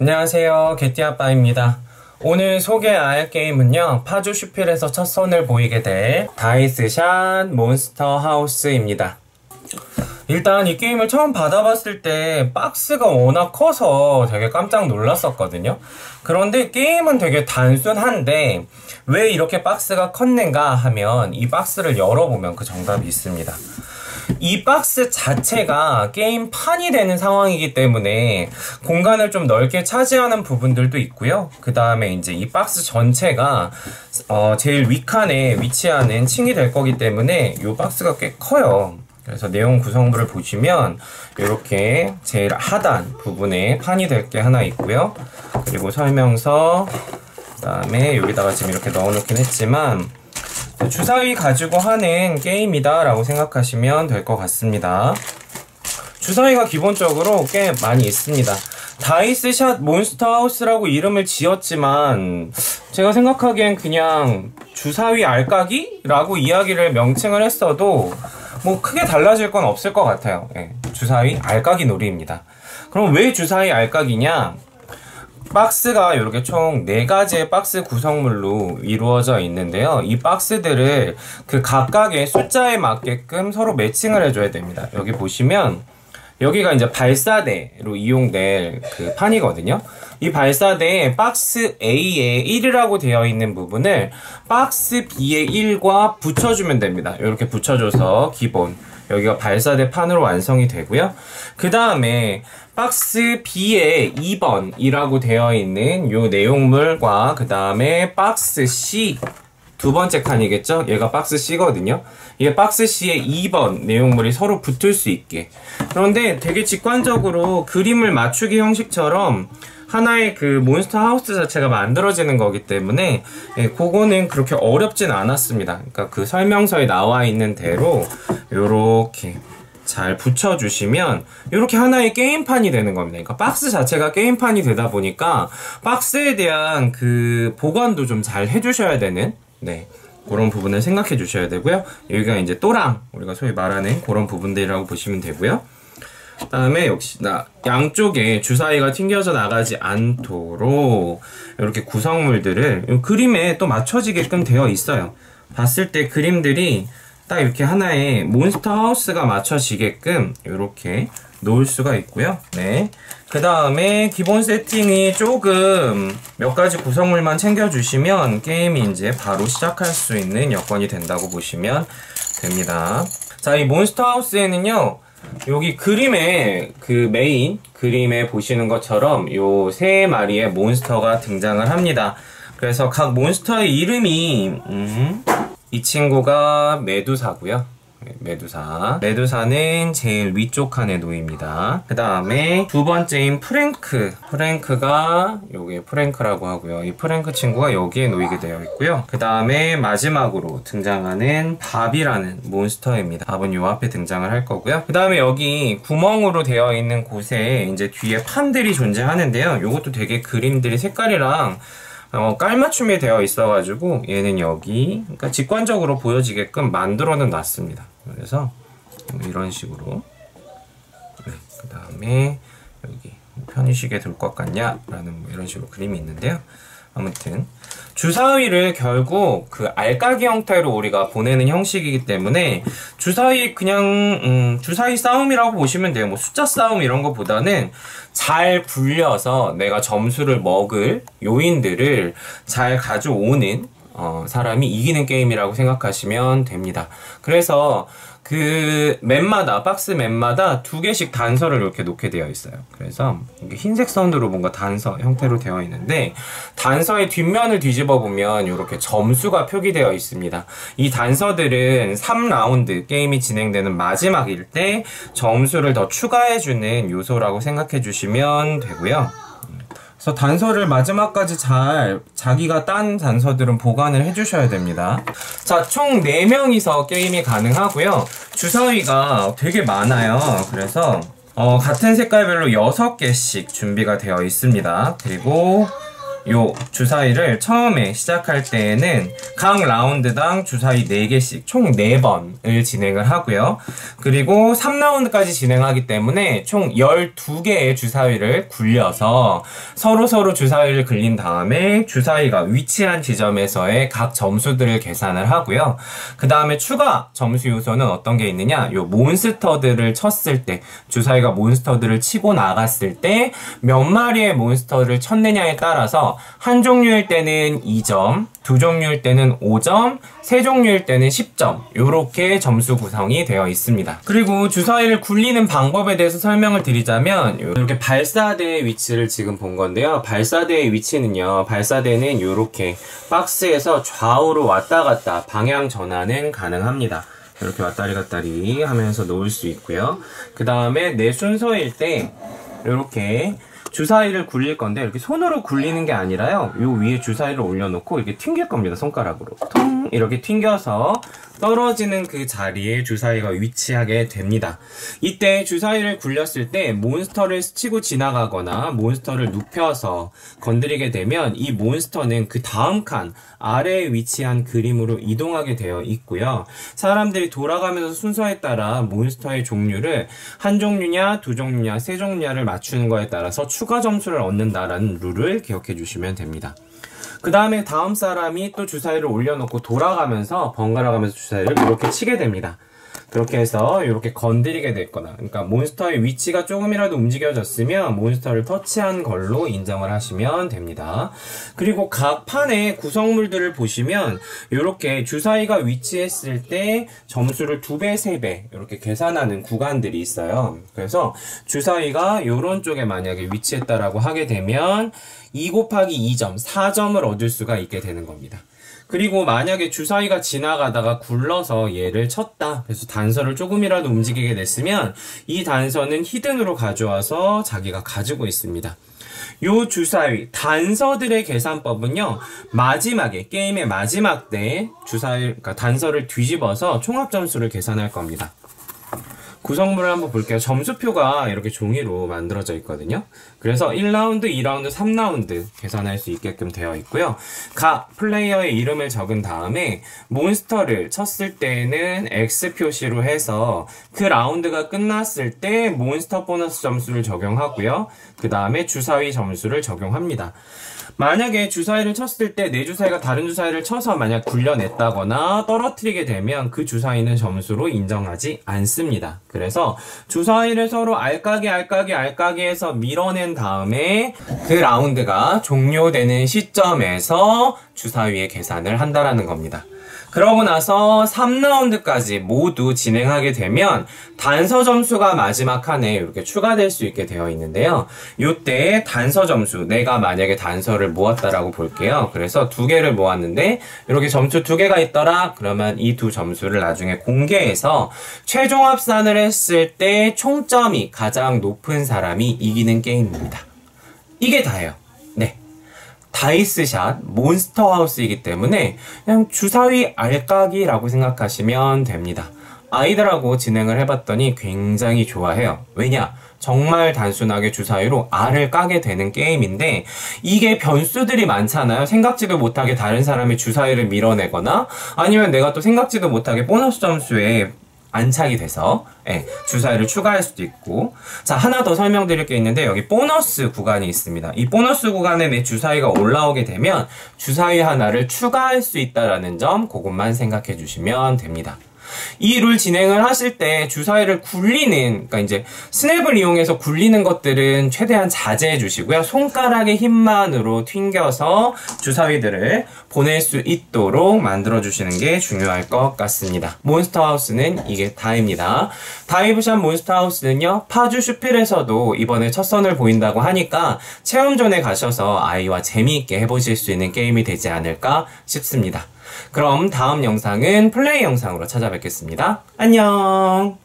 안녕하세요, 개띠아빠입니다. 오늘 소개할 게임은요, 파주 슈필에서 첫 선을 보이게 될 다이스샷 몬스터 하우스입니다. 일단 이 게임을 처음 받아봤을 때 박스가 워낙 커서 되게 깜짝 놀랐었거든요. 그런데 게임은 되게 단순한데 왜 이렇게 박스가 컸는가 하면 이 박스를 열어보면 그 정답이 있습니다. 이 박스 자체가 게임판이 되는 상황이기 때문에 공간을 좀 넓게 차지하는 부분들도 있고요. 그 다음에 이제 이 박스 전체가 제일 윗칸에 위치하는 층이 될 거기 때문에 이 박스가 꽤 커요. 그래서 내용 구성물을 보시면 이렇게 제일 하단 부분에 판이 될 게 하나 있고요. 그리고 설명서, 그 다음에 여기다가 지금 이렇게 넣어놓긴 했지만 주사위 가지고 하는 게임이다 라고 생각하시면 될 것 같습니다. 주사위가 기본적으로 꽤 많이 있습니다. 다이스샷 몬스터하우스라고 이름을 지었지만 제가 생각하기엔 그냥 주사위 알까기? 라고 이야기를 명칭을 했어도 뭐 크게 달라질 건 없을 것 같아요. 주사위 알까기 놀이입니다. 그럼 왜 주사위 알까기냐? 박스가 이렇게 총 4가지의 박스 구성물로 이루어져 있는데요. 이 박스들을 그 각각의 숫자에 맞게끔 서로 매칭을 해줘야 됩니다. 여기 보시면 여기가 이제 발사대로 이용될 그 판이거든요. 이 발사대에 박스 A에 1이라고 되어 있는 부분을 박스 B에 1과 붙여주면 됩니다. 이렇게 붙여줘서 기본 여기가 발사대 판으로 완성이 되고요. 그 다음에 박스 B에 2번이라고 되어 있는 요 내용물과 그 다음에 박스 C 두 번째 칸이겠죠? 얘가 박스 C거든요. 이게 박스 C에 2번 내용물이 서로 붙을 수 있게. 그런데 되게 직관적으로 그림을 맞추기 형식처럼 하나의 그 몬스터 하우스 자체가 만들어지는 거기 때문에 그거는 그렇게 어렵진 않았습니다. 그러니까 그 설명서에 나와 있는 대로 요렇게 잘 붙여주시면 이렇게 하나의 게임판이 되는 겁니다. 그러니까 박스 자체가 게임판이 되다 보니까 박스에 대한 그 보관도 좀 잘 해주셔야 되는 그런 부분을 생각해 주셔야 되고요. 여기가 이제 또랑 우리가 소위 말하는 그런 부분들이라고 보시면 되고요. 그 다음에 역시나 양쪽에 주사위가 튕겨져 나가지 않도록 이렇게 구성물들을 그림에 또 맞춰지게끔 되어 있어요. 봤을 때 그림들이 딱 이렇게 하나의 몬스터 하우스가 맞춰지게끔 이렇게 놓을 수가 있고요. 그 다음에 기본 세팅이 조금 몇 가지 구성물만 챙겨주시면 게임이 이제 바로 시작할 수 있는 여건이 된다고 보시면 됩니다. 자, 이 몬스터 하우스에는요, 여기 그림에 그 메인 그림에 보시는 것처럼 요 3마리의 몬스터가 등장을 합니다. 그래서 각 몬스터의 이름이 이 친구가 메두사고요. 메두사는 제일 위쪽 칸에 놓입니다. 그 다음에 두 번째인 프랭크가 여기 프랭크라고 하고요. 이 프랭크 친구가 여기에 놓이게 되어 있고요. 그 다음에 마지막으로 등장하는 밥이라는 몬스터입니다. 밥은 요 앞에 등장을 할 거고요. 그 다음에 여기 구멍으로 되어 있는 곳에 이제 뒤에 판들이 존재하는데요. 요것도 되게 그림들이 색깔이랑 깔맞춤이 되어 있어가지고 얘는 여기 그러니까 직관적으로 보여지게끔 만들어는 놨습니다. 그래서 이런 식으로 그 다음에 여기 편의시계 둘 것 같냐 라는 이런 식으로 그림이 있는데요. 아무튼 주사위를 결국 그 알까기 형태로 우리가 보내는 형식이기 때문에 주사위 그냥 주사위 싸움이라고 보시면 돼요. 뭐 숫자 싸움 이런 거보다는 잘 굴려서 내가 점수를 먹을 요인들을 잘 가져오는 사람이 이기는 게임이라고 생각하시면 됩니다. 그래서 그 맵마다 박스 맵마다 2개씩 단서를 이렇게 놓게 되어 있어요. 그래서 이게 흰색 선으로 뭔가 단서 형태로 되어 있는데 단서의 뒷면을 뒤집어 보면 이렇게 점수가 표기되어 있습니다. 이 단서들은 3라운드 게임이 진행되는 마지막일 때 점수를 더 추가해주는 요소라고 생각해 주시면 되고요. 그래서 단서를 마지막까지 잘 자기가 딴 단서들은 보관을 해주셔야 됩니다. 자, 총 4명이서 게임이 가능하고요. 주사위가 되게 많아요. 그래서 같은 색깔별로 6개씩 준비가 되어 있습니다. 그리고 요 주사위를 처음에 시작할 때에는 각 라운드당 주사위 4개씩 총 4번을 진행을 하고요. 그리고 3라운드까지 진행하기 때문에 총 12개의 주사위를 굴려서 서로 주사위를 굴린 다음에 주사위가 위치한 지점에서의 각 점수들을 계산을 하고요. 그 다음에 추가 점수 요소는 어떤 게 있느냐, 요 몬스터들을 쳤을 때, 주사위가 몬스터들을 치고 나갔을 때 몇 마리의 몬스터를 쳤느냐에 따라서 한 종류일 때는 2점, 두 종류일 때는 5점, 세 종류일 때는 10점, 요렇게 점수 구성이 되어 있습니다. 그리고 주사위를 굴리는 방법에 대해서 설명을 드리자면, 이렇게 발사대의 위치를 지금 본 건데요. 발사대의 위치는요, 발사대는 이렇게 박스에서 좌우로 왔다 갔다 방향 전환은 가능합니다. 이렇게 왔다리 갔다리 하면서 놓을 수 있고요. 그 다음에 내 순서일 때 이렇게 주사위를 굴릴 건데, 이렇게 손으로 굴리는 게 아니라요, 요 위에 주사위를 올려놓고 이렇게 튕길 겁니다. 손가락으로 통 이렇게 튕겨서 떨어지는 그 자리에 주사위가 위치하게 됩니다. 이때 주사위를 굴렸을 때 몬스터를 스치고 지나가거나 몬스터를 눕혀서 건드리게 되면 이 몬스터는 그 다음 칸 아래에 위치한 그림으로 이동하게 되어 있고요. 사람들이 돌아가면서 순서에 따라 몬스터의 종류를 한 종류냐, 두 종류냐, 세 종류냐를 맞추는 거에 따라서 추가 점수를 얻는다라는 룰을 기억해 주시면 됩니다. 그 다음에 다음 사람이 또 주사위를 올려놓고 돌아가면서 번갈아 가면서 주사위를 이렇게 치게 됩니다. 그렇게 해서 이렇게 건드리게 됐거나, 그러니까 몬스터의 위치가 조금이라도 움직여졌으면 몬스터를 터치한 걸로 인정을 하시면 됩니다. 그리고 각 판의 구성물들을 보시면 이렇게 주사위가 위치했을 때 점수를 2배, 3배 이렇게 계산하는 구간들이 있어요. 그래서 주사위가 이런 쪽에 만약에 위치했다라고 하게 되면 2 곱하기 2점, 4점을 얻을 수가 있게 되는 겁니다. 그리고 만약에 주사위가 지나가다가 굴러서 얘를 쳤다, 그래서 단서를 조금이라도 움직이게 됐으면 이 단서는 히든으로 가져와서 자기가 가지고 있습니다. 요 주사위, 단서들의 계산법은요, 마지막에, 게임의 마지막 때 주사위, 그러니까 단서를 뒤집어서 총합점수를 계산할 겁니다. 구성물을 한번 볼게요. 점수표가 이렇게 종이로 만들어져 있거든요. 그래서 1라운드, 2라운드, 3라운드 계산할 수 있게끔 되어 있고요. 각 플레이어의 이름을 적은 다음에 몬스터를 쳤을 때는 X 표시로 해서 그 라운드가 끝났을 때 몬스터 보너스 점수를 적용하고요. 그 다음에 주사위 점수를 적용합니다. 만약에 주사위를 쳤을 때 내 주사위가 다른 주사위를 쳐서 만약 굴려냈다거나 떨어뜨리게 되면 그 주사위는 점수로 인정하지 않습니다. 그래서 주사위를 서로 알까기 해서 밀어낸 다음에 그 라운드가 종료되는 시점에서 주사위의 계산을 한다라는 겁니다. 그러고 나서 3라운드까지 모두 진행하게 되면 단서 점수가 마지막 칸에 이렇게 추가될 수 있게 되어 있는데요. 이때 단서 점수, 내가 만약에 단서를 모았다라고 볼게요. 그래서 2개를 모았는데 이렇게 점수 2개가 있더라. 그러면 이 두 점수를 나중에 공개해서 최종 합산을 했을 때 총점이 가장 높은 사람이 이기는 게임입니다. 이게 다예요. 네. 다이스샷 몬스터하우스이기 때문에 그냥 주사위 알까기라고 생각하시면 됩니다. 아이들하고 진행을 해봤더니 굉장히 좋아해요. 왜냐? 정말 단순하게 주사위로 알을 까게 되는 게임인데 이게 변수들이 많잖아요. 생각지도 못하게 다른 사람의 주사위를 밀어내거나 아니면 내가 또 생각지도 못하게 보너스 점수에 안착이 돼서 주사위를 추가할 수도 있고. 자, 하나 더 설명드릴 게 있는데 여기 보너스 구간이 있습니다. 이 보너스 구간에 내 주사위가 올라오게 되면 주사위 하나를 추가할 수 있다는 점, 그것만 생각해 주시면 됩니다. 이 룰 진행을 하실 때 주사위를 굴리는, 그러니까 이제 스냅을 이용해서 굴리는 것들은 최대한 자제해 주시고요. 손가락의 힘만으로 튕겨서 주사위들을 보낼 수 있도록 만들어 주시는 게 중요할 것 같습니다. 몬스터하우스는 이게 다입니다. 다이브샷 몬스터하우스는요, 파주 슈필에서도 이번에 첫 선을 보인다고 하니까 체험존에 가셔서 아이와 재미있게 해보실 수 있는 게임이 되지 않을까 싶습니다. 그럼 다음 영상은 플레이 영상으로 찾아뵙겠습니다. 안녕!